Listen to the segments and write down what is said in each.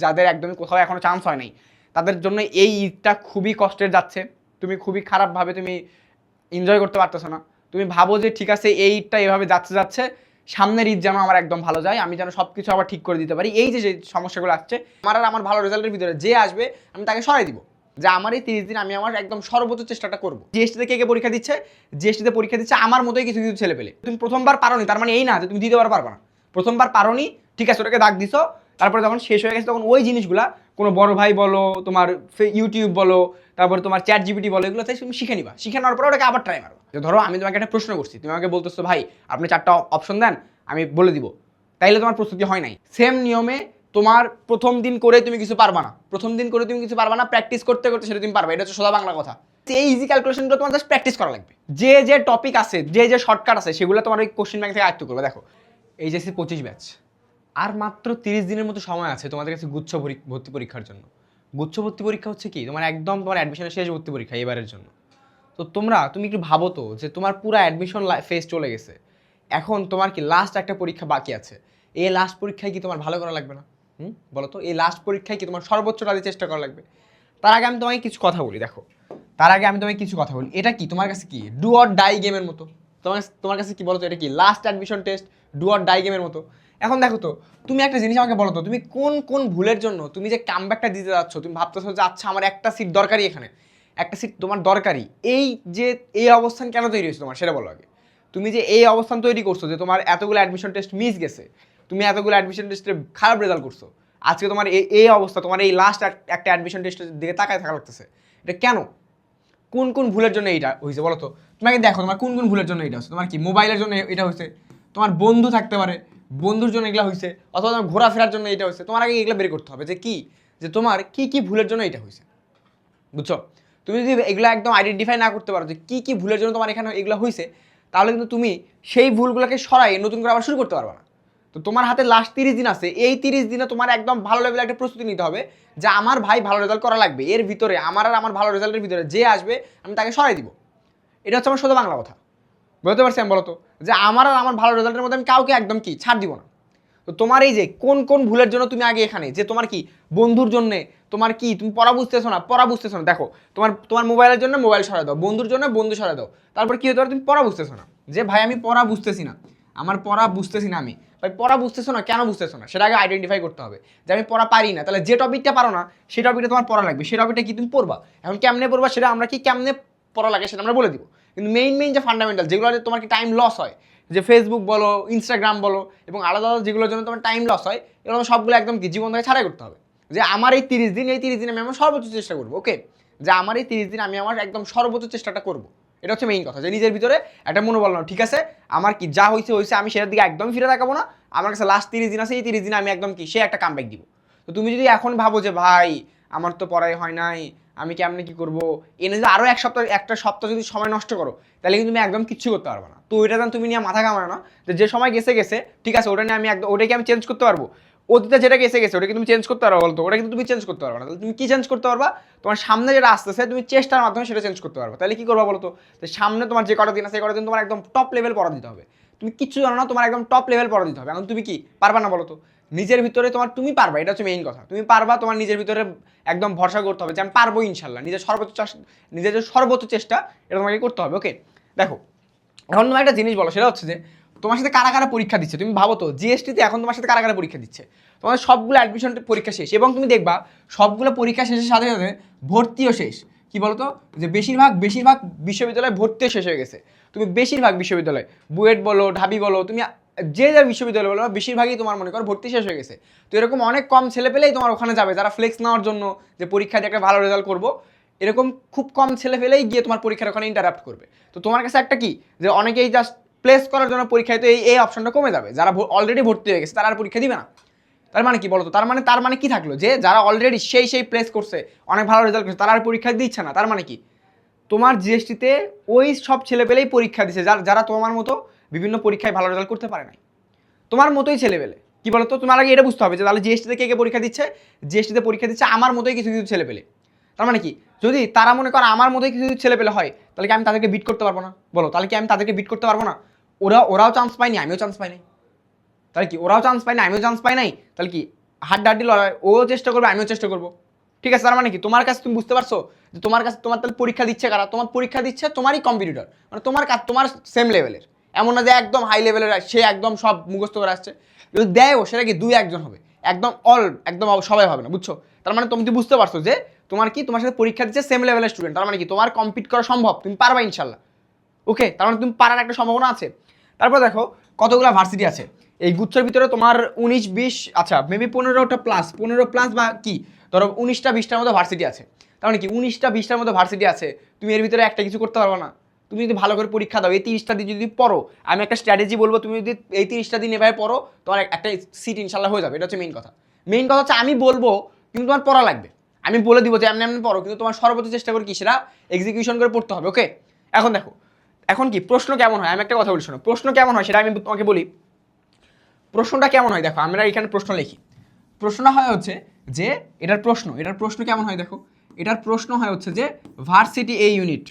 যাদের একদমই কোথাও এখনো চান্স হয় নাই তাদের জন্য এই ঈদটা খুবই কষ্টের যাচ্ছে। তুমি খুবই খারাপভাবে তুমি এনজয় করতে পারতেছো না। তুমি ভাবো যে ঠিক আছে এই ঈদটা এভাবে যাচ্ছে যাচ্ছে, সামনের ঈদ যেন আমার একদম ভালো যায়, আমি যেন সব কিছু আবার ঠিক করে দিতে পারি। এই যে যে সমস্যাগুলো আসছে আমার আর আমার ভালো রেজাল্টের ভিতরে যে আসবে আমি তাকে সরাই দিব। যে আমার এই 30 দিন আমি আমার একদম সর্বোচ্চ চেষ্টাটা করবো। জিএসটিতে কে কে পরীক্ষা দিচ্ছে, জিএসটিতে পরীক্ষা দিচ্ছে আমার মতোই কিছু কিছু ছেলে পেলে। তুমি প্রথমবার পারোনি তার মানে এই না যে তুমি দ্বিতীয়বার পারবা না। প্রথমবার পারোনি, ঠিক আছে, ওটাকে দাগ দিছো, তারপরে যখন শেষ হয়ে গেছে তখন ওই জিনিসগুলা কোনো বড় ভাই বলো, তোমার ইউটিউব বলো, তারপরে তোমার চ্যাট জিপিটি বলো, এগুলো তুমি শিখে নিবা। শিখে নেওয়ার পরে ওটাকে আবার ট্রাই মারো। যে ধরো আমি তোমাকে একটা প্রশ্ন করছি, তুমি আমাকে বলতেছো ভাই আপনি 4টা অপশন দেন, আমি বলে দিব, তাইলে তোমার প্রস্তুতি হয় নাই। সেম নিয়মে তোমার প্রথম দিন করে তুমি কিছু পারবা না, প্রথম দিন করে তুমি কিছু পারবা না, প্র্যাকটিস করতে করতে সেটা তুমি পারবে। এটা হচ্ছে সোজা বাংলা কথা। এই ইজি ক্যালকুলেশনগুলো তোমার জাস্ট প্র্যাকটিস করা লাগবে। যে যে টপিক আছে, যে যে শর্টকাট আছে, সেগুলো তোমার ওই কোশ্চেন ব্যাংক থেকে আয়ত্ত করবে। দেখো এইচএসসি 25 ব্যাচ, আর মাত্র 30 দিনের মতো সময় আছে তোমাদের কাছে গুচ্ছ ভর্তি পরীক্ষার জন্য। গুচ্ছ ভর্তি পরীক্ষা হচ্ছে কি তোমার একদম তোমার অ্যাডমিশনের শেষ ভর্তি পরীক্ষা এবারের জন্য। তো তুমি একটু ভাবো তো যে তোমার পুরো অ্যাডমিশন ফেজ চলে গেছে, এখন তোমার কি লাস্ট একটা পরীক্ষা বাকি আছে। এই লাস্ট পরীক্ষায় কি তোমার ভালো করা লাগবে না? বলো তো, এই লাস্ট পরীক্ষায় কি তোমার সর্বোচ্চটা দিয়ে চেষ্টা করা লাগবে? তার আগে আমি তোমাকে কিছু কথা বলি। দেখো তার আগে আমি তোমাকে কিছু কথা বলি, এটা কি তোমার কাছে কি ডু অর ডাই গেমের মতো? তোমার কাছে কি বলো তো, এটা কি last admission test, do or die গেমের মতো? এখন দেখো তো, তুমি একটা জিনিস আমাকে বলো তো, তুমি কোন কোন ভুলের জন্য তুমি যে কামব্যাকটা দিতে যাচ্ছ, তুমি ভাবতেছো যে আচ্ছা আমার একটা সিট দরকারি, এখানে একটা সিট তোমার দরকারি, এই যে এই অবস্থান কেন তৈরি হয়েছে তোমার সেটা বলো আগে। তুমি যে এই অবস্থান তৈরি করছো যে তোমার এতগুলো অ্যাডমিশন টেস্ট মিস গেছে, তুমি এতগুলো অ্যাডমিশন টেস্টে খারাপ রেজাল্ট করছো, আজকে তোমার এই অবস্থা, তোমার এই লাস্ট একটা অ্যাডমিশন টেস্টের দিকে তাকায় থাকা লাগতেছে, এটা কেন? কোন কোন ভুলের জন্য এইটা হয়েছে বলো তো? তোমাকে দেখো তোমার কোন কোন ভুলের জন্য এটা হচ্ছে। তোমার কি মোবাইলের জন্য এটা হয়েছে, তোমার বন্ধু থাকতে পারে, বন্ধুর জন্য এগুলো হয়েছে, অথবা তোমার ঘোরাফেরার জন্য এটা হয়েছে। তোমার আগে এগুলো বের করতে হবে যে কি, যে তোমার কি কি ভুলের জন্য এটা হয়েছে, বুঝছো? তুমি যদি এগুলো একদম আইডেন্টিফাই না করতে পারো যে কি কি ভুলের জন্য তোমার এখানে এগুলো হয়েছে, তাহলে কিন্তু তুমি সেই ভুলগুলোকে সরাই নতুন করে আবার শুরু করতে পারবে না। তো তোমার হাতে লাস্ট 30 দিন আছে, এই 30 দিনে তোমার একদম ভালো লেভেলে একটা প্রস্তুতি নিতে হবে যে আমার ভাই ভালো রেজাল্ট করা লাগবে, এর ভিতরে আমার আর আমার ভালো রেজাল্টের ভিতরে যে আসবে আমি তাকে সরাই দিব। এটা হচ্ছে আমার শুধু বাংলা কথা। বুঝতে পারছি আমি? বলো তো, যে আমার আর আমার ভালো রেজাল্টের মধ্যে আমি কাউকে একদম কি ছাড় দিব না। তো তোমার এই যে কোন কোন ভুলের জন্য তুমি আগে এখানে, যে তোমার কি বন্ধুর জন্য, তোমার কি তুমি পড়া বুঝতেছো না, পড়া বুঝতেছো না, দেখো তোমার তোমার মোবাইলের জন্য মোবাইল সরাই দাও, বন্ধুর জন্য বন্ধু সরাই দাও, তারপর কি হতে পারে তুমি পড়া বুঝতেছো না, যে ভাই আমি পড়া বুঝতেছি না, আমার পড়া বুঝতেছি না, আমি ভাই পড়া বুঝতেছো না কেন বুঝতেছো না সেটা আগে আইডেন্টিফাই করতে হবে। যে আমি পড়া পারি না, তাহলে যে টপিকটা পারো না সেই টপিকটা তোমার পড়া লাগবে, সেই টপিকটা কি তুমি পড়বা। এখন কেমনে পড়বা সেটা আমরা কি কেমনে পড়া লাগে সেটা আমরা বলে দিব, কিন্তু মেইন যে ফান্ডামেন্টাল যেগুলো তোমার কি টাইম লস হয়, যে ফেসবুক বলো, ইনস্টাগ্রাম বলো, এবং আলাদা আলাদা যেগুলোর জন্য তোমার টাইম লস হয়, এগুলো সবগুলো একদম কি জীবন থেকে ছাড়াই করতে হবে। যে আমার এই 30 দিন, এই 30 দিন আমি আমার সর্বোচ্চ চেষ্টা করবো। ওকে, যে আমার এই 30 দিন আমি আমার একদম সর্বোচ্চ চেষ্টাটা করবো। এটা হচ্ছে মেইন কথা, যে নিজের ভিতরে একটা মনোবল নাও, ঠিক আছে আমার কি যা হয়েছে হয়েছে, আমি সেটার দিকে একদম ফিরে তাকাবো না, আমার কাছে লাস্ট 30 দিন আছে, এই 30 দিন আমি একদম কি সে একটা কামব্যাক দিব। তো তুমি যদি এখন ভাবো যে ভাই আমার তো পড়াই হয় নাই, আমি কেমনে কি করবো, এনে যদি আরও একটা সপ্তাহ যদি সময় নষ্ট করো, তাহলে কিন্তু তুমি একদম কিচ্ছু করতে পারবে না। তো ওইটা তুমি নিয়ে মাথা ঘামায় না, যে সময় গেছে গেছে, ঠিক আছে, ওটা নিয়ে আমি একদম, ওটাকে আমি চেঞ্জ করতে পারবো, অতীতে যেটা গেছে গেছে, ওটা কি তুমি চেঞ্জ করতে পারো বলতো? ওটা কিন্তু তুমি চেঞ্জ করতে পারবে না। তাহলে তুমি কি চেঞ্জ করতে পারবা? তোমার সামনে যেটা আসতেছে তুমি চেষ্টার মাধ্যমে সেটা চেঞ্জ করতে পারবে। তাহলে কি করবা বলতো? সামনে তোমার যে কটা দিন আছে, সেই কটা দিন তোমার একদম টপ লেভেল পড়া দিতে হবে। তুমি কিচ্ছু জানো না, তোমার একদম টপ লেভেল পড়া দিতে হবে। এখন তুমি কি পারবা না বলতো? নিজের ভিতরে তোমার, তুমি পারবা, এটা হচ্ছে মেইন কথা, তুমি পারবা, তোমার নিজের ভিতরে একদম ভরসা করতে হবে যে আমি পারবো ইনশাল্লাহ। নিজের যে সর্বোচ্চ চেষ্টা এটা তোমাকে করতে হবে। ওকে, দেখো এখন তোমার একটা জিনিস বলো, সেটা হচ্ছে যে তোমার সাথে কারা কারা পরীক্ষা দিচ্ছে। তুমি ভাবো তো জিএসটিতে এখন তোমার সাথে কারা কারা পরীক্ষা দিচ্ছে। তোমার সবগুলো অ্যাডমিশন পরীক্ষা শেষ, এবং তুমি দেখবা সবগুলো পরীক্ষা শেষের সাথে সাথে ভর্তিও শেষ। কি বলতো, যে বেশিরভাগ বিশ্ববিদ্যালয়ে ভর্তিও শেষ হয়ে গেছে। তুমি বেশিরভাগ বিশ্ববিদ্যালয়, বুয়েট বলো, ঢাবি বলো, তুমি যে যে বিশ্ববিদ্যালয় বলো, বেশিরভাগই তোমার মনে করো ভর্তি শেষ হয়ে গেছে। তো এরকম অনেক কম ছেলে পেলেই তোমার ওখানে যাবে, যারা ফ্লেক্স নেওয়ার জন্য, যে পরীক্ষায় একটা ভালো রেজাল্ট করবো, এরকম খুব কম ছেলে পেলেই গিয়ে তোমার পরীক্ষার ওখানে ইন্টারাপ্ট করবে। তো তোমার কাছে একটা কি, যে অনেকেই জাস্ট প্লেস করার জন্য পরীক্ষায়, তো এই অপশনটা কমে যাবে। যারা অলরেডি ভর্তি হয়ে গেছে তারা আর পরীক্ষা দিবে না। তার মানে কি বলতো, তার মানে কি থাকলো, যে যারা অলরেডি সেই প্লেস করছে, অনেক ভালো রেজাল্ট করছে, তারা আর পরীক্ষা দিচ্ছে না। তার মানে কি, তোমার জিএসটিতে ওই সব ছেলে পেলেই পরীক্ষা দিচ্ছে যারা তোমার মতো বিভিন্ন পরীক্ষায় ভালো রেজাল্ট করতে পারে নাই, তোমার মতোই ছেলেপেলে। কি বলতো, তোমার আগে এটা বুঝতে হবে যে তাহলে জিএসটিতে কে কে পরীক্ষা দিচ্ছে, জিএসটিতে পরীক্ষা দিচ্ছে আমার মতোই কিছু কিছু ছেলেপেলে। তার মানে কি, যদি তারা মনে করে আমার মতোই কিছু কিছু ছেলেপেলে হয়, তাহলে কি আমি তাদেরকে বিট করতে পারবো না? বলো, তাহলে কি আমি তাদেরকে বিট করতে পারবো না? ওরাও চান্স পায়নি, আমিও চান্স পাই নাই, তাহলে কি ওরাও চান্স পায় না, আমিও চান্স পাই নাই, তাহলে কি হাড্ডাহাড্ডি লড়াই, ও চেষ্টা করবে আমিও চেষ্টা করবো, ঠিক আছে? তার মানে কি তোমার কাছে তুমি বুঝতে পারছো যে তোমার কাছে তোমার তাহলে পরীক্ষা দিচ্ছে কারা? তোমার পরীক্ষা দিচ্ছে তোমারই কম্পিটিটর, মানে তোমার কাজ তোমার সেম লেভেলের, এমন না যে একদম হাই লেভেলের সে একদম সব মুখস্থ করে আসছে। যদি দেয়ও সেটা কি 2-1 হবে, একদম একদম সবাই হবে না, বুঝছো? তার মানে তুমি বুঝতে পারছো যে তোমার কি তোমার সাথে পরীক্ষা দিচ্ছে সেম লেভেলের স্টুডেন্ট, তার মানে কি তোমার কম্পিট করা সম্ভব, তুমি পারবা ইনশাল্লাহ। ওকে, তার মানে তুমি পারার একটা সম্ভাবনা আছে। তারপর দেখো কতগুলো ভার্সিটি আছে এই গুচ্ছের ভিতরে, তোমার 19-20, আচ্ছা মেবি 15+ বা কি ধরো 19টা-20টার মতো ভার্সিটি আছে। তার মানে কি 19টা-20টার মতো ভার্সিটি আছে, তুমি এর ভিতরে একটা কিছু করতে পারবে না। তুমি যদি ভালো করে পরীক্ষা দাও, এই 30টা দিন যদি পড়ো, আমি একটা স্ট্র্যাটেজি বলবো, তুমি যদি এই 30টা দিন এভাবে পড়ো, তোমার একটা সিট ইনশাল্লাহ হয়ে যাবে। এটা হচ্ছে মেইন কথা। মেইন কথা হচ্ছে আমি বলবো কিন্তু তোমার পড়া লাগবে, আমি বলে দিব যে এমনি এমনি পড়ো, কিন্তু তোমার সর্বোচ্চ চেষ্টা করে কি সেটা এক্সিকিউশন করে পড়তে হবে। ওকে, এখন দেখো এখন কি প্রশ্ন কেমন হয়, আমি একটা কথা বলি শোনো, প্রশ্ন কেমন হয় সেটা আমি তোমাকে বলি। প্রশ্নটা কেমন হয় দেখো, আমরা এখানে প্রশ্ন লিখি। প্রশ্নটা হয় হচ্ছে যে এটার প্রশ্ন কেমন হয় দেখো, এটার প্রশ্ন হয় হচ্ছে যে ভার্সিটি এ ইউনিট,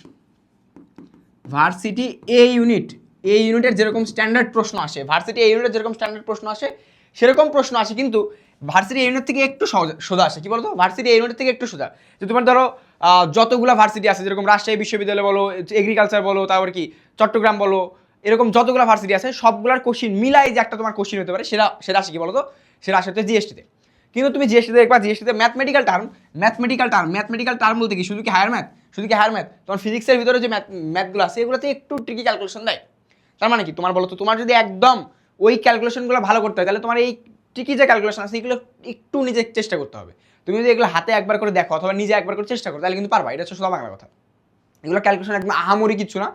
ভার্সিটি এ ইউনিট, এই ইউনিটের যেরকম স্ট্যান্ডার্ড প্রশ্ন আসে, ভার্সিটি এ ইউনিটের যেরকম স্ট্যান্ডার্ড প্রশ্ন আসে সেরকম প্রশ্ন আসে, কিন্তু ভার্সিটি ইউনিট থেকে একটু সোজা আসে। কি বলতো, ভার্সিটি ইউনিট থেকে একটু সোজা। যে তোমার ধরো যতগুলো ভার্সিটি আছে, যেরকম রাজশাহী বিশ্ববিদ্যালয় বলো, এগ্রিকালচার বলো, তারপর কি চট্টগ্রাম বলো, এরকম যতগুলো ভার্সিটি আছে সবগুলোর কোশ্চিন মিলাই যে একটা তোমার কোশ্চিন হতে পারে, সেটা আসে কি বলতো, সেটা আসে হচ্ছে জিএসটিতে। কিন্তু তুমি জিএসটিতে দেখবা, জিএসটিতে ম্যাথমেটিক্যাল টার্ম বলতে কি শুধু কি হায়ার ম্যাথ, তোমার ফিজিক্সের ভিতরে যে ম্যাথগুলো আছে এগুলোতে একটু ট্রিকি ক্যালকুলেশন দেয়। তার মানে কি তোমার বলো তো, তোমার যদি একদম ওই ক্যালকুলেশনগুলো ভালো করতে হয়, তাহলে তোমার এই ট্রিকি যে ক্যালকুলেশন আছে এগুলো একটু নিজে চেষ্টা করতে হবে। তুমি যদি এগুলো হাতে একবার করে দেখো অথবা নিজে একবার করে চেষ্টা করো, তাহলে কিন্তু পারবা। এটা হচ্ছে শুধু বাংলা কথা। এগুলো ক্যালকুলেশন একদম আহামরি কিছু না।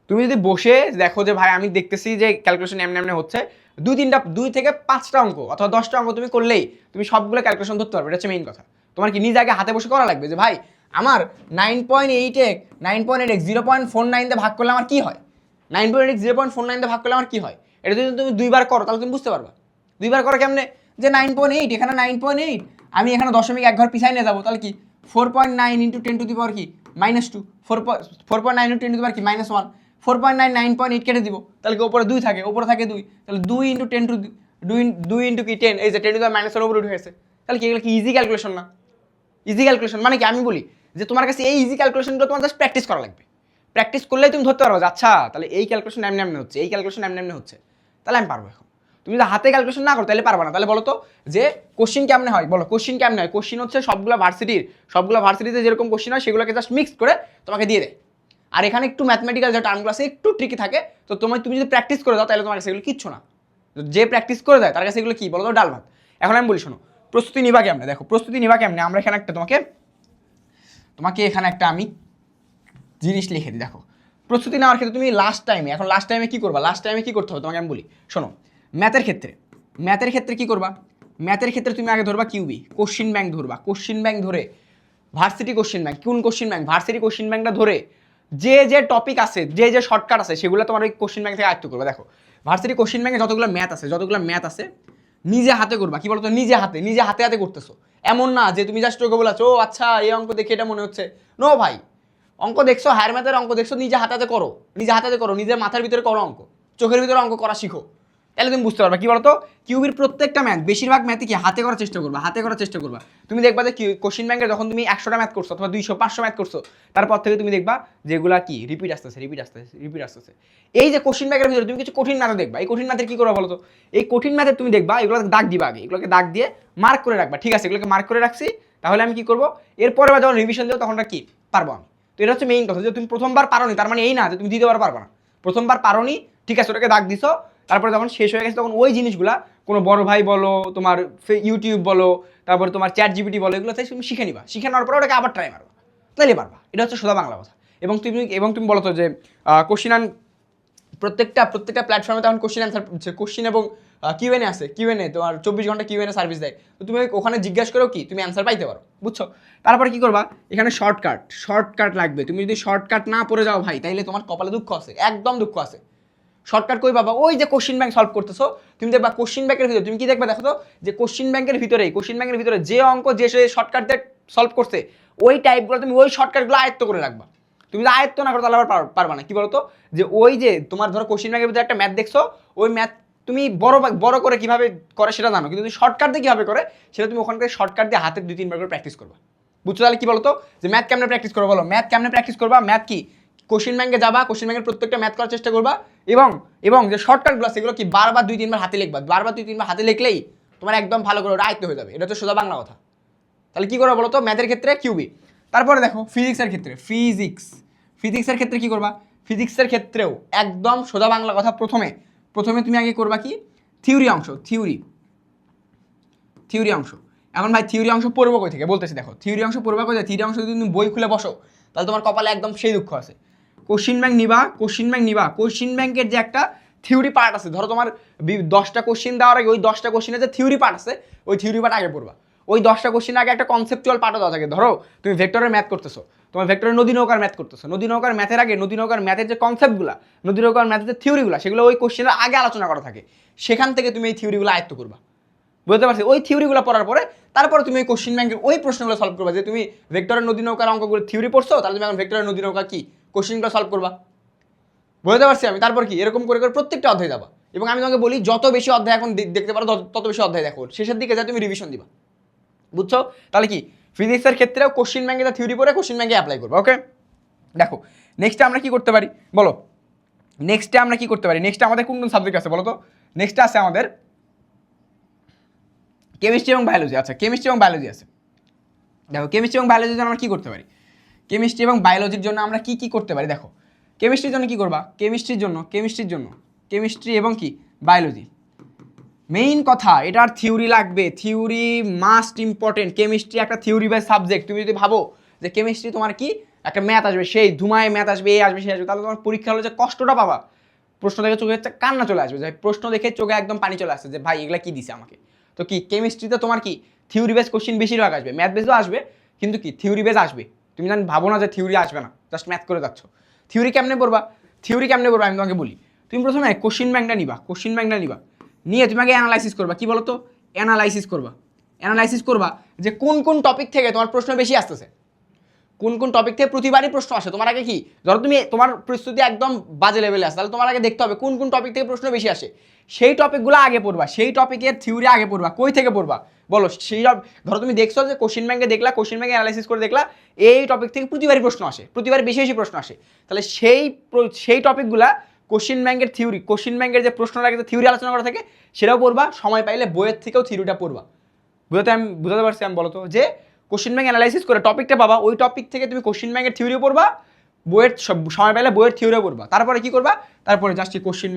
তুমি যদি বসে দেখো যে ভাই আমি দেখতেছি যে ক্যালকুলেশন এমনি এমনি হচ্ছে, 2 থেকে 5টা অঙ্ক অথবা 10টা অঙ্ক তুমি করলেই তুমি সবগুলো ক্যালকুলেশন ধরতে পারবে। এটা হচ্ছে মেইন কথা। তোমার কি নিজে আগে হাতে বসে করা লাগবে যে ভাই আমার 9.8 0.49 দিয়ে ভাগ করলে আমার কি হয়, 9.8 0.49 দিয়ে ভাগ করলে আমার কি হয়, এটা যদি তুমি 2বার করো তাহলে তুমি বুঝতে পারবা। 2বার করো কেমনে, যে 9.8 এখানে 9.8, আমি এখানে 0.1 ঘর পিছাই নিয়ে যাবো, তাহলে কি 4.9 ইন্টু 10⁻² -2, 4.9 ইন্টু 10⁻³ -1, 4.9 9.8 কেটে দিব, তাহলে কি উপরে 2 থাকে, উপরে থাকে 2, তাহলে 2 ইন্টু 10 টু 2 ইন্টু কি 10, এই যে 10⁻⁻1 উপরে উঠে গেছে। তাহলে কি এগুলো কি ইজি ক্যালকুলেশন না? ইজি ক্যালকুলেশন মানে কি, আমি বলি যে তোমার কাছে এই ইজি ক্যালকুলেশনগুলো তোমার জাস্ট প্র্যাকটিস করা লাগবে। প্র্যাকটিস করলেই তুমি ধরতে পারবে যে আচ্ছা তাহলে এই ক্যালকুলেশন এমনি এমনি হচ্ছে, এই ক্যালকুলেশন এমনি এমনি হচ্ছে, তাহলে আমি পারবো। এখন তুমি যদি হাতে ক্যালকুলেশন না করো তাহলে পারবা না। তাহলে বলো তো যে কোশ্চিন কেমনে হয়, বলো কোশ্চিন কেমনে হয়? কোশ্চিন হচ্ছে সবগুলো ভার্সিটিতে যেরকম কোশ্চিন হয় সেগুলোকে জাস্ট মিক্স করে তোমাকে দিয়ে দেয়। আর এখানে একটু ম্যাথমেটিক্যাল যে টার্মগুলো আছে একটু ট্রিকি থাকে, তো তুমি যদি প্র্যাকটিস করে দাও তাহলে তোমার কাছে এগুলো কিচ্ছু না। যে প্র্যাকটিস করে দেয় তার কাছে এগুলো কি বলো তো, ডাল ভাত। এখন আমি বলি শোনো, প্রস্তুতি নিবা কেমনে দেখো, প্রস্তুতি নিবা কেমনে, আমরা এখানে একটা তোমাকে এখানে একটা আমি জিনিস লিখে দিই। দেখো প্রস্তুতি নেওয়ার ক্ষেত্রে তুমি লাস্ট টাইমে কি করবা, লাস্ট টাইমে কি করতে হবে তোমাকে আমি বলি শোনো। ম্যাথের ক্ষেত্রে কি করবা, ম্যাথের ক্ষেত্রে তুমি আগে ধরবা কিউবি, কোশ্চিন ব্যাংক ধরবা, কোশ্চিন ব্যাংক ধরে ভার্সিটি কোশ্চিন ব্যাংক, কোন কোশ্চিন ব্যাংক, ভার্সিটি কোশ্চিন ব্যাংকটা ধরে যে টপিক আছে, যে শর্টকাট আছে সেগুলো তোমার ওই কোশ্চিন ব্যাংক থেকে আয়ত্ত করবে। দেখো ভার্সিটি কোশ্চিন ব্যাংকে যতগুলো ম্যাথ আছে নিজে হাতে করবা। কি বলতো, নিজে হাতে করতেছো, এমন না যে তুমি জাস্ট ওকে বলেছো ও আচ্ছা এই অঙ্ক দেখে এটা মনে হচ্ছে। নো ভাই, অঙ্ক দেখছো, হায়ার ম্যাথের অঙ্ক দেখছো, নিজে হাতে করো, নিজের মাথার ভিতরে করো অঙ্ক, চোখের ভিতরে অঙ্ক করা শিখো, তাহলে তুমি বুঝতে পারবা। কি বলতো, কিউবির প্রত্যেকটা ম্যাথ, বেশিরভাগ ম্যাথই কি হাতে করার চেষ্টা করবা। তুমি দেখবা যে কোশ্চিন ব্যাংকে যখন তুমি 100টা ম্যাথ করছো অথবা 200-500 ম্যাথ করছো, তারপর থেকে তুমি দেখবা যেগুলা কি রিপিট আসতেছে। এই যে কোশ্চিন ব্যাংকের ভিতরে তুমি কিছু কঠিন ম্যাথ দেখবা, এই কঠিন ম্যাথের কি করবা বলতো, এই কঠিন ম্যাথের তুমি দেখবা এগুলোকে দাগ দিবা, আগে এগুলোকে দাগ দিয়ে মার্ক করে রাখবা। ঠিক আছে, এগুলোকে মার্ক করে রাখছি, তাহলে আমি কি করবো এরপরে যখন রিভিশন দেবো তখন কি পারবো আমি। তো এটা হচ্ছে মেইন কথা, যে তুমি প্রথমবার পারোনি তার মানে এই না যে তুমি দ্বিতীয়বার পারবা না। প্রথমবার পারোনি, ঠিক আছে, ওটাকে দাগ দিছো, তারপরে যখন শেষ হয়ে গেছে তখন ওই জিনিসগুলা কোনো বড় ভাই বলো, তোমার ইউটিউব বলো, তারপরে তোমার চ্যাট জিপিটি বলো, এগুলো থেকে তুমি শিখে নিবা। শিখে নেওয়ার পরে ওটাকে আবার ট্রাই মারবা, তাহলে পারবা। এটা হচ্ছে সোজা বাংলা কথা। এবং তুমি বলো তো যে কোশ্চিন প্রত্যেকটা প্ল্যাটফর্মে তখন কোশ্চিন এবং কিউএনএ আছে, কিউএনএ তোমার 24 ঘন্টা কিউএনএ সার্ভিস দেয়। তো তুমি ওখানে জিজ্ঞাসা করেও কি তুমি অ্যান্সার পাইতে পারো, বুঝছো? তারপরে কি করবা, এখানে শর্টকাট লাগবে। তুমি যদি শর্টকাট না পড়ে যাও ভাই, তাইলে তোমার কপালে দুঃখ আছে, একদম দুঃখ আছে। শর্টকাট কই পাবা, ওই যে কোশ্চিন ব্যাংক সলভ করতেছো, তুমি দেখবা কোশ্চিন ব্যাংকের ভিতরে তুমি কি দেখবা, দেখো তো যে কোশ্চিন ব্যাংকের ভিতরে যে অঙ্ক যে শর্টকাট দিয়ে সলভ করছে ওই টাইপগুলো তুমি ওই শর্টকাটগুলো আয়ত্ত করে রাখবা। তুমি যদি আয়ত্ত না করো তাহলে আবার পারবা না। কি বলতো, যে ওই যে তোমার ধরো কোশ্চিন ব্যাংকের ভিতরে একটা ম্যাথ দেখছো, ওই ম্যাথ তুমি বড় করে কিভাবে করে সেটা জানো, কিন্তু তুমি শর্টকাট দিয়ে কীভাবে করে সেটা তুমি ওখান থেকে শর্টকাট দিয়ে হাতে 2-3 বার করে প্র্যাকটিস করবা। বুঝছো? তাহলে কি বলো তো যে ম্যাথ কেমনে প্র্যাকটিস করবো? বলো ম্যাথ কেমনে প্র্যাকটিস করবা? ম্যাথ কি কোশ্চেন ব্যাংকে যাবা, কোশ্চেন ব্যাংকের প্রত্যেকটা ম্যাথ করার চেষ্টা করবা, এবং যে শর্টকাটগুলো সেগুলো কি বারবার 2-3 বার হাতে লিখবা। বারবার 2-3 বার হাতে লিখলেই তোমার একদম ভালো করে ওটা আয়ত্ত হয়ে যাবে। এটা হচ্ছে সোজা বাংলা কথা। তাহলে কি করবা বলো তো ম্যাথের ক্ষেত্রে কিউবি। তারপরে দেখো ফিজিক্সের ক্ষেত্রে, ফিজিক্সের ক্ষেত্রে কি করবা? ফিজিক্সের ক্ষেত্রেও একদম সোজা বাংলা কথা। প্রথমে তুমি আগে করবা কি থিওরি অংশ, থিওরি অংশ। এখন ভাই থিওরি অংশ পড়বো কই থেকে বলতেছি, দেখো থিওরি অংশ পড়বা কই? থিওরি অংশ যদি তুমি বই খুলে বসো তাহলে তোমার কপালে একদম সেই দুঃখ আছে। কোশ্চিন ব্যাংক নিবা, কোশ্চিন ব্যাংকের যে একটা থিওরি পার্ট আছে, ধরো তোমার 10টা কোশ্চিন দেওয়ার আগে ওই 10টা কোশ্চিনের যে থিওরি পার্ট আছে ওই থিওরি পার্ট আগে পড়বা। ওই 10টা কোশ্চিন আগে একটা কনসেপচুয়াল পার্টও দেওয়া থাকে। ধরো তুমি ভেক্টরের ম্যাথ করতেছো, তোমার ভেক্টরের নদী নৌকার ম্যাথ করতেছো, নদী নৌকার ম্যাথের আগে নদী নৌকার ম্যাথের যে কনসেপ্টগুলো, নদী নৌকার ম্যাথের যে থিওরিগুলো, সেগুলো ওই কোশ্চেনের আগে আলোচনা করা থাকে। সেখান থেকে তুমি এই থিওরিগুলো আয়ত্ত করবা। বুঝতে পারছি? ওই থিওরিগুলো পড়ার পরে তারপরে তুমি ওই কোশ্চিন ব্যাংকের ওই প্রশ্নগুলো সলভ করবা। যে তুমি ভেক্টরের নদী নৌকার অঙ্কগুলো থিওরি পড়ছো, তাহলে তুমি এখন ভেক্টরের নদী নৌকা কি কোশ্চিনগুলো সলভ করবা। বুঝতে পারছি আমি? তারপর কি এরকম করে করে প্রত্যেকটা অধ্যায় যাবা। এবং আমি তোমাকে বলি যত বেশি অধ্যায় এখন দেখতে পারো তত বেশি অধ্যায় দেখো, শেষের দিকে যা তুমি রিভিশন দিবা। বুঝছো? তাহলে কি ফিজিক্সের ক্ষেত্রেও কোশ্চিন ব্যাংকে যা থিওরি পড়ে কোশ্চিন ব্যাংকে অ্যাপ্লাই করবো। ওকে, দেখো নেক্সটে আমরা কি করতে পারি বলো? নেক্সটে আমাদের কোন কোন সাবজেক্ট আছে বলো তো? নেক্সটে আছে আমাদের কেমিস্ট্রি এবং বায়োলজি। আচ্ছা, কেমিস্ট্রি এবং বায়োলজি আছে। দেখো কেমিস্ট্রি এবং বায়োলজির জন্য আমরা কী করতে পারি? কেমিস্ট্রি এবং বায়োলজির জন্য আমরা কি করতে পারি? দেখো কেমিস্ট্রির জন্য কি করবা? কেমিস্ট্রি এবং কি বায়োলজি মেইন কথা, এটার থিওরি লাগবে। Theory must important. কেমিস্ট্রি একটা থিওরি বাই সাবজেক্ট। তুমি যদি ভাবো যে কেমিস্ট্রি তোমার কি একটা ম্যাথ আসবে, সেই ধুমায় ম্যাথ আসবে, এই আসবে সেই আসবে, তাহলে তোমার পরীক্ষা হলে যে কষ্টটা পাবা, প্রশ্ন দেখে চোখে কান্না চলে আসবে, যে প্রশ্ন দেখে চোখে একদম পানি চলে আসছে যে ভাই এগুলা কি দিছে আমাকে। তো কি কেমিস্ট্রিতে তোমার কি থিওরি বেস কোশ্চিন বেশিরভাগ আসবে, ম্যাথ বেসও আসবে, কিন্তু কি থিওরি বেস আসবে। তুমি জানি ভাবো না যে থিওরি আসবে না, জাস্ট ম্যাথ করে যাচ্ছ। থিওরি কেমনে পড়বা আমি তোমাকে বলি। তুমি প্রথমে কোশ্চিন ব্যাংকটা নিবা, নিয়ে তুমি আগে অ্যানালাইসিস করবা। কি বলো তো? অ্যানালাইসিস করবা যে কোন কোন টপিক থেকে তোমার প্রশ্ন বেশি আসতেছে, কোন কোন টপিক থেকে প্রতিবারই প্রশ্ন আসে। তোমার আগে কি ধরো তুমি তোমার প্রস্তুতি একদম বাজে লেভেলে আসে, তাহলে তোমার আগে দেখতে হবে কোন কোন টপিক থেকে প্রশ্ন বেশি আসে। সেই টপিকগুলো আগে পড়বা, সেই টপিকের থিওরি আগে পড়বা। কই থেকে পড়বা বলো? সেই ধরো তুমি দেখছো যে কোশ্চিন ব্যাংকে দেখলা, কোশ্চিন ব্যাংকে অ্যানালাইসিস করে দেখলা এই টপিক থেকে প্রতিবারই প্রশ্ন আসে, প্রতিবার বেশি বেশি প্রশ্ন আসে, তাহলে সেই টপিকগুলা কোশ্চিন ব্যাংকের থিওরি, কোশ্চিন ব্যাংকের যে প্রশ্ন লাগে যে থিওরি আলোচনা করা থাকে সেটাও পড়বা। সময় পাইলে বইয়ের থেকেও থিওরিটা পড়বা। বুঝতে পারছি আমি? বলো তো যে কোশ্চিন ব্যাংক অ্যানালাইসিস করে টপিকটা পাবা, ওই টপিক থেকে তুমি কোশ্চিন ব্যাংকের থিওরিও পড়বা, বইয়ের সময় পেলে বইয়ের থিওরিও পড়বা। তারপরে কি করবা? তারপরে জাস্ট কোশ্চিন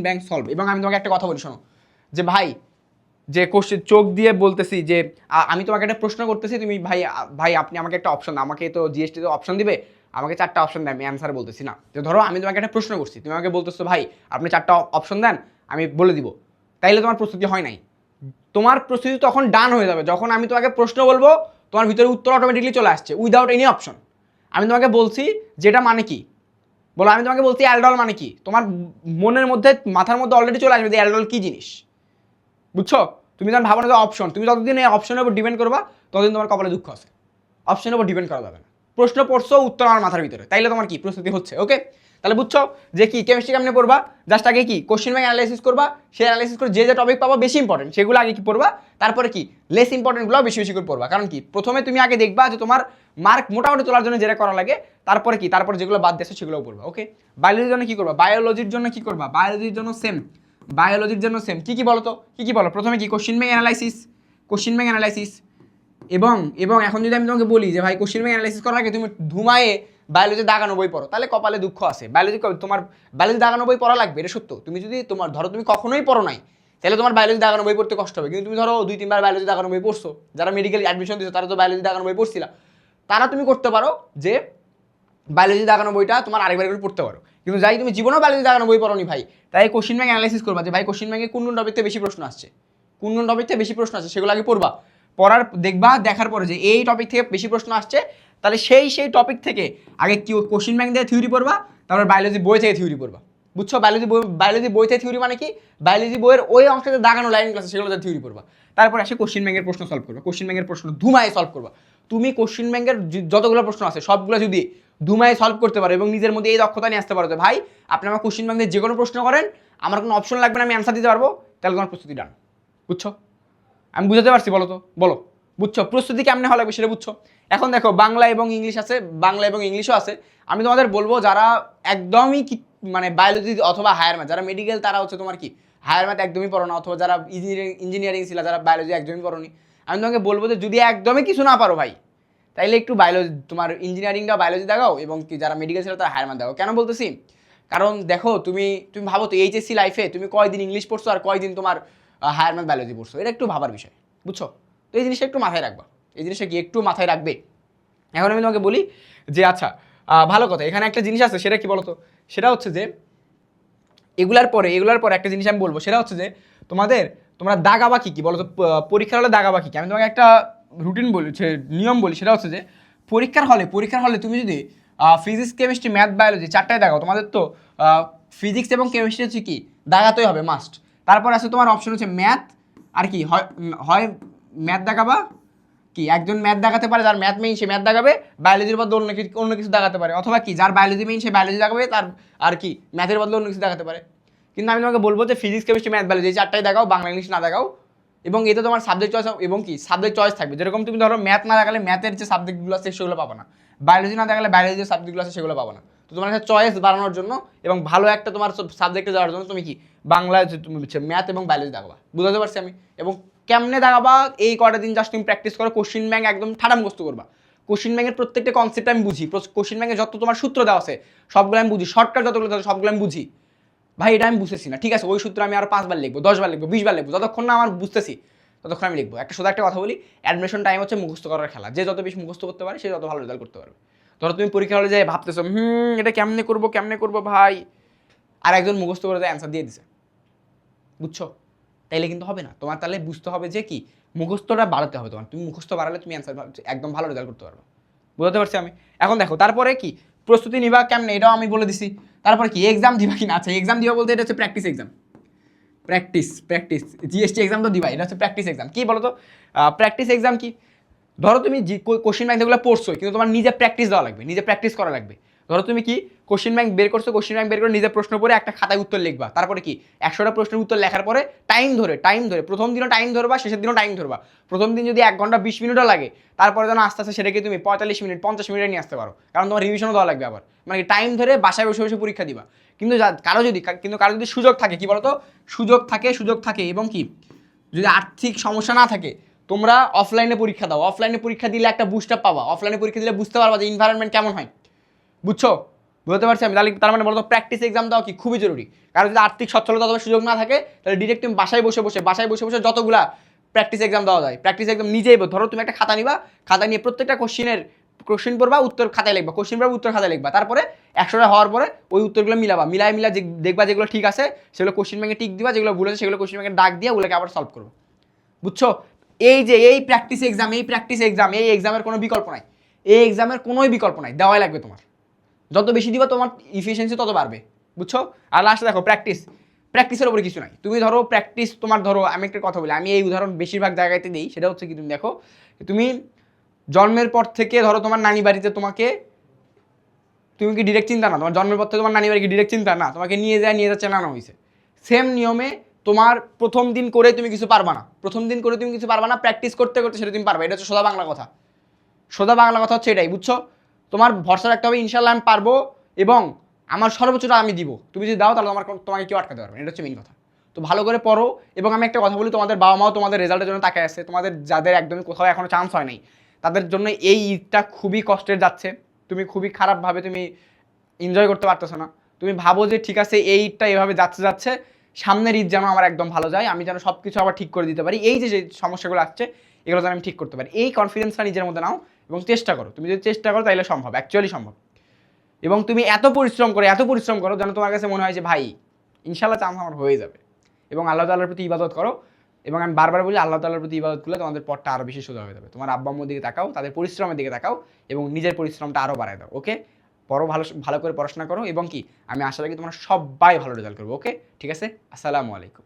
ব্যাংক সলভ। এবং আমি তোমাকে একটা কথা বলি, শোনো, যে ভাই যে কোশ্চিন চোখ দিয়ে বলতেছি যে আমি তোমাকে একটা প্রশ্ন করতেছি, তুমি ভাই আপনি আমাকে একটা অপশন, আমাকে তো জিএসটি তো অপশন দিবে, আমাকে 4টা অপশন দেয়, আমি অ্যান্সার বলতেছি না। যে ধরো আমি তোমাকে একটা প্রশ্ন করছি, তুমি আমাকে বলতেছো ভাই আপনি 4টা অপশন দেন, আমি বলে দিব, তাইলে তোমার প্রস্তুতি হয় নাই। তোমার প্রস্তুতি তখন ডান হয়ে যাবে যখন আমি তোমাকে প্রশ্ন বলবো, তোমার ভিতরে উত্তর অটোমেটিকলি চলে আসছে উইদাউট এনি অপশন। আমি তোমাকে বলছি যেটা মানে কি বলো, আমি তোমাকে বলছি অ্যালডল মানে কি, তোমার মনের মধ্যে মাথার মধ্যে অলরেডি চলে আসবে যে অ্যালডল কি জিনিস। বুঝছো? তুমি যখন ভাবো না যে অপশন, তুমি যতদিন এই অপশনের উপর ডিপেন্ড করবা ততদিন তোমার কপালে দুঃখ আছে। অপশনের উপর ডিপেন্ড করা যাবে না। প্রশ্ন পড়ছো, উত্তর আমার মাথার ভিতরে, তাইলে তোমার কি প্রস্তুতি হচ্ছে। ওকে, তাহলে বুঝছো যে কি কেমিস্ট্রি কেমনে পড়বা? জাস্ট আগে কি কোশ্চিন ব্যাংক অ্যানালাইসিস করবা, সেই অ্যানালাইসিস করে যে টপিক পাবা বেশি ইম্পর্টেন্ট সেগুলো আগে কি পড়বা, তারপরে কি লেস ইম্পর্টেন্টগুলো বেশি বেশি করে পড়বা। কারণ কি প্রথমে তুমি আগে দেখবা যে তোমার মার্ক মোটামুটি তোলার জন্য যেটা করা লাগে, তারপরে যেগুলো বাদ দিয়েছো সেগুলোও পড়বা। ওকে, বায়োলজির জন্য কি করবা? বায়োলজির জন্য সেম। কি বলো তো? কি বলো? প্রথমে কি কোশ্চিন ব্যাংক অ্যানালাইসিস, এবং এখন যদি আমি তোমাকে বলি যে ভাই কোশ্চিন ব্যাংক অ্যানালাইসিস করার আগে তুমি ধুমায়ে বায়োলজি দাগানো বই পড়ো, তাহলে কপালে দুঃখ আছে। তোমার বায়োলজি দাগানো বই পড়া লাগবে, এটা সত্য। তুমি যদি ধরো তুমি কখনোই পড়ো নাই, তাহলে তোমার বায়োলজি দাগানো বই পড়তে কষ্ট হবে। কিন্তু তুমি ধরো 2-3 বার বায়োলজি দাগানো বই পড়ছো, যারা মেডিকেল অ্যাডমিশন দিচ্ছ তারা তো বায়োলজি দাগানো বই পড়ছিলা, তারা তুমি করতে পারো যে বায়োলজি দাগানো বইটা তোমার আরেকবার করে পড়তে পারো। কিন্তু যাই তুমি জীবনেও বায়োলজি দাগানো বই পড়োনি ভাই, তাই কোশ্চিন ব্যাংক অ্যানালাইসিস করবা যে ভাই কোশ্চিন ব্যাংকে কোন টপিক থেকে বেশি প্রশ্ন আসছে, সেগুলো আগে পড়বা। দেখার পরে যে এই টপিক থেকে বেশি প্রশ্ন আসছে, তাহলে সেই টপিক থেকে আগে কি কোশ্চিন ব্যাংক দিয়ে থিওরি পড়বা, তারপর বায়োলজি বই থেকে থিওরি পড়বা। বুঝছো? বায়োলজি বই থেকে থিওরি মানে কি? বায়োলজি বইয়ের ওই অংশতে দাগানো লাইন ক্লাসে সেগুলোতে থিওরি পড়বা। তারপর আসে কোশ্চিন ব্যাংকের প্রশ্ন সলভ করবা। কোশ্চিন ব্যাংকের প্রশ্ন ধুমায় সলভ করবা। তুমি কোশ্চিন ব্যাংকের যতগুলো প্রশ্ন আছে সবগুলো যদি ধুমায় সলভ করতে পারো এবং নিজের মধ্যে এই দক্ষতা নিয়ে আসতে পারো যে ভাই আপনি আমার কোশ্চিন ব্যাংকে যে কোনো প্রশ্ন করেন, আমার কোনো অপশন লাগবে না, আমি অ্যান্সার দিতে পারবো, তাহলে তোমার প্রস্তুতি ডান। বুঝছো? আমি বুঝাতে পারছি? বলো তো, বলো বুঝছো প্রস্তুতি কেমনে হওয়া লাগবে সেটা বুঝছো? এখন দেখো বাংলা এবং ইংলিশ আছে, বাংলা এবং ইংলিশও আছে। আমি তোমাদের বলবো যারা একদমই মানে বায়োলজি অথবা হায়ার ম্যাথ, যারা মেডিকেল তারা হচ্ছে তোমার কি হায়ার ম্যাথ একদমই পড়ো না, অথবা যারা ইঞ্জিনিয়ারিং ছিল, যারা বায়োলজি একদমই পড়োনি, আমি তোমাকে বলবো যে যদি একদমই কিছু না পারো ভাই, তাইলে একটু বায়োলজি, তোমার ইঞ্জিনিয়ারিংটা বায়োলজি দেখাও, এবং কি যারা মেডিকেল ছিল তারা হায়ার ম্যাথ দেখাও। কেন বলতেছি? কারণ দেখো তুমি ভাবো তো এইচএসসি লাইফে তুমি কয়দিন ইংলিশ পড়ছো আর কয়দিন তোমার হায়ার ম্যাথ বায়োলজি পড়ছো, এটা একটু ভাবার বিষয়। বুঝছো? তো এই জিনিসটা একটু মাথায় রাখবা, এই জিনিসটা কি একটু মাথায় রাখবে। এখন আমি তোমাকে বলি যে আচ্ছা ভালো কথা, এখানে একটা জিনিস আছে, সেটা কি বলতো? সেটা হচ্ছে যে এগুলার পরে একটা জিনিস আমি বলবো, সেটা হচ্ছে যে তোমরা দাগাবা কি বলো তো, পরীক্ষার হলে দাগাবা কি। আমি তোমাকে একটা রুটিন বলি, নিয়ম বলি, সেটা হচ্ছে যে পরীক্ষার হলে তুমি যদি ফিজিক্স কেমিস্ট্রি ম্যাথ বায়োলজি চারটায় দাগাও, তোমাদের তো ফিজিক্স এবং কেমিস্ট্রি হচ্ছে কি দাগাতেই হবে মাস্ট। তারপর আছে তোমার অপশন হচ্ছে ম্যাথ, আর কি হয় ম্যাথ দেখাবা, কি একজন ম্যাথ দেখাতে পারে, যার ম্যাথ মেইন সে ম্যাথ দেখাবে, বায়োলজির বদলে অন্য কিছু দেখাতে পারে, অথবা কি যার বায়োলজি মেইন সে বায়োলজি দেখাবে, তার আর কি ম্যাথের বদলে অন্য কিছু দেখাতে পারে। কিন্তু আমি তোমাকে বলবো যে ফিজিক্স কেমিস্ট্রি ম্যাথ বায়োলজি এই চারটাই দেখাও, বাংলা ইংলিশ না দেখাও। এবং এতে তোমার সাবজেক্ট চয়েস, এবং কি সাবজেক্ট চয়েস থাকবে, যেরকম তুমি ধরো ম্যাথ না দেখালে ম্যাথের যে সাবজেক্টগুলো আছে সেগুলো পাবো না, বায়োলজি না দেখালে বায়োলজির যে সাবজেক্টগুলো আছে সেগুলো পাবো না। তো তোমার একটা চয়েস বাড়ানোর জন্য এবং ভালো একটা তোমার সাবজেক্টে যাওয়ার জন্য তুমি কি বাংলায় তুমি ম্যাথ এবং বায়োলজি দেখাবা। বুঝতে পারছি আমি? এবং কেমনে দেখাবা, এই কটা দিন জাস্ট তুমি প্র্যাকটিস করো, কোশ্চিন ব্যাংক একদম ঠাড়া মুখস্থ করবা। কোশ্চিন ব্যাংকের প্রত্যেকটা কনসেপ্ট আমি বুঝি, কোশ্চিন ব্যাংকে যত তোমার সূত্র দেওয়া আছে সবগুলো আমি বুঝি, শর্টকাট যতগুলো আছে সবগুলো আমি বুঝি। ভাই এটা আমি বুঝতেছি না, ঠিক আছে, ওই সূত্র আমি আরো 5 বার লিখবো, 10 বার লিখবো, 20 বার লিখবো, যতক্ষণ না আমার বুঝতেছি ততক্ষণ আমি লিখবো। একটা কথা বলি, অ্যাডমিশন টাইম হচ্ছে মুখস্থ করার খেলা, যে যত বেশি মুখস্থ করতে পারে সে যত ভালো রেজাল্ট করতে পারবে। ধরো তুমি পরীক্ষা হলে যাই ভাবতেছো এটা কেমনে করবো ভাই, আর একজন মুখস্থ করে যায় অ্যান্সার দিয়ে দিছে, বুঝছো? তাইলে কিন্তু হবে না, তোমার তাহলে বুঝতে হবে যে কি মুখস্থটা বাড়াতে হবে তোমার, তুমি মুখস্থ বাড়ালে তুমি অ্যান্সার একদম ভালো রেজাল্ট করতে পারবে। বুঝতে পারছি আমি? এখন দেখো তারপরে কি প্রস্তুতি নিবা কেমনে এটাও আমি বলে দিছি। তারপরে কি এক্সাম দিবা কি না? আচ্ছা এক্সাম দিবা বলতে এটা হচ্ছে practice exam, practice GST exam তো দিবা, এটা হচ্ছে প্র্যাকটিস এক্সাম। কি বলো তো প্র্যাকটিস এক্সাম কি? ধরো তুমি কোশ্চেন ব্যাংক যেগুলো পড়ছো, কিন্তু তোমার নিজে প্র্যাকটিস দেওয়া লাগবে, নিজে প্র্যাকটিস করা লাগবে। ধরো তুমি কি কোশ্চেন ব্যাংক বের করছো, কোশ্চেন ব্যাংক বের করে নিজে প্রশ্ন পড়ে একটা খাতায় উত্তর লিখবা, তারপরে কি 100টা প্রশ্নের উত্তর লেখার পরে টাইম ধরে প্রথম দিনও টাইম ধরবা, শেষের দিনও টাইম ধরবা। প্রথম দিন যদি 1 ঘন্টা 20 মিনিটও লাগে, তারপরে যেন আস্তে আস্তে সেটাকে তুমি 45 মিনিট 50 মিনিটে নিয়ে আসতে পারো, কারণ তোমার রিভিশনও দেওয়া লাগবে আবার, মানে টাইম ধরে বাসায় বসে বসে পরীক্ষা দিবা। কিন্তু কারো যদি সুযোগ থাকে, কি বলতো সুযোগ থাকে এবং কি যদি আর্থিক সমস্যা না থাকে, তোমরা অফলাইনে পরীক্ষা দাও। অফলাইনে পরীক্ষা দিলে একটা বুস্ট আপ পাবা, অফলাইনে পরীক্ষা দিলে বুঝতে পারবা যে এনভায়রনমেন্ট কেমন হয়। বুঝছো? বুঝতে পারছি আমি? তার মানে বলতো প্র্যাকটিস এক্সাম দাও কি খুবই জরুরি। কারণ যদি আর্থিক সচ্ছলতা অথবা সুযোগ না থাকে, তাহলে ডিরেক্ট তুমি বাসায় বসে বসে যতগুলা প্র্যাকটিস এক্সাম দেওয়া যায়, প্র্যাকটিস এক্সাম নিজেই ধরো তুমি একটা খাতা নিবা, খাতা নিয়ে প্রত্যেকটা কোশ্চেন পড়বা, উত্তর খাতায় লিখবা, কোশ্চেন পড়বা, উত্তর খাতায় লিখবা, তারপরে 100টা হওয়ার পরে ওই উত্তরগুলো মিলা দেখবা যেগুলো ঠিক আছে সেগুলো কোশ্চেন ব্যাংকে টিক দিবা, যেগুলো ভুল আছে সেগুলো কোশ্চেন ব্যাংকে দাগ দিয়ে ওগুলোকে আবার সলভ করবো। বুঝছো? এই প্র্যাকটিস এক্সাম এই এক্সামের কোনো বিকল্প নাই, এই এক্সামের কোনোই বিকল্প নাই, দেওয়াই লাগবে তোমার। যত বেশি দিবা তোমার ইফিসিয়েন্সি তত বাড়বে। বুঝছো? আর লাস্টে দেখো প্র্যাকটিসের উপরে কিছু নাই। তুমি ধরো প্র্যাকটিস তোমার ধরো, আমি একটা কথা বলি, আমি এই উদাহরণ বেশিরভাগ জায়গাতে দিই, সেটা হচ্ছে কি তুমি দেখো তুমি জন্মের পর থেকে ধরো তোমার নানি বাড়িতে তুমি কি ডিরেক্ট চিন্তা না, তোমার জন্মের পর থেকে তোমার নানি বাড়ি কি ডিরেক্ট চিন্তা না, তোমাকে নিয়ে যা চেনানো হয়েছে। সেম নিয়মে তোমার প্রথম দিন করে তুমি কিছু পারবা না, প্র্যাকটিস করতে করতে সেটা তুমি পারবা। এটা হচ্ছে সোজা বাংলা কথা হচ্ছে এটাই। বুঝছো? তোমার ভরসা রাখতে হবে ইনশাল্লাহ আমি পারবো, এবং আমার সর্বোচ্চটা আমি দিব। তুমি যদি দাও তাহলে তোমাকে কেউ আটকাতে পারবে না, এটা হচ্ছে মেইন কথা। তো ভালো করে পড়ো। এবং আমি একটা কথা বলি, তোমাদের বাবা মাও তোমাদের রেজাল্টের জন্য তাকায় আছে, তোমাদের যাদের একদমই কোথাও এখনো চান্স হয় নাই, তাদের জন্য এই ঈদটা খুবই কষ্টের যাচ্ছে। তুমি খুবই খারাপভাবে তুমি এনজয় করতে পারতেছো না। তুমি ভাবো যে ঠিক আছে এই ঈদটা এভাবে যাচ্ছে, সামনের ঈদ যেন আমার একদম ভালো যায়, আমি যেন সব কিছু আবার ঠিক করে দিতে পারি, এই যে সমস্যাগুলো আসছে এগুলো যেন আমি ঠিক করতে পারি। এই কনফিডেন্সটা নিজের মধ্যে নাও এবং চেষ্টা করো। তুমি যদি চেষ্টা করো তাহলে সম্ভব, অ্যাকচুয়ালি সম্ভব। এবং তুমি এত পরিশ্রম করো যেন তোমার কাছে মনে হয় যে ভাই ইনশাল্লাহ চান্স আমার হয়ে যাবে। এবং আল্লাহ তাআলার প্রতি ইবাদত করো। এবং আমি বারবার বলি, আল্লাহ তাআলার প্রতি ইবাদত করলে তোমাদের পথটা আরও বেশি সোজা হয়ে যাবে। তোমার আব্বা আম্মুর দিকে তাকাও, তাদের পরিশ্রমের দিকে তাকাও, এবং নিজের পরিশ্রমটা আরও বাড়ায় দাও। ওকে? ভালো করে পড়াশোনা করো, এবং কি আমি আশা রাখি তোমরা সবাই ভালো রেজাল্ট করবো। ওকে? ঠিক আছে? আসসালামু আলাইকুম।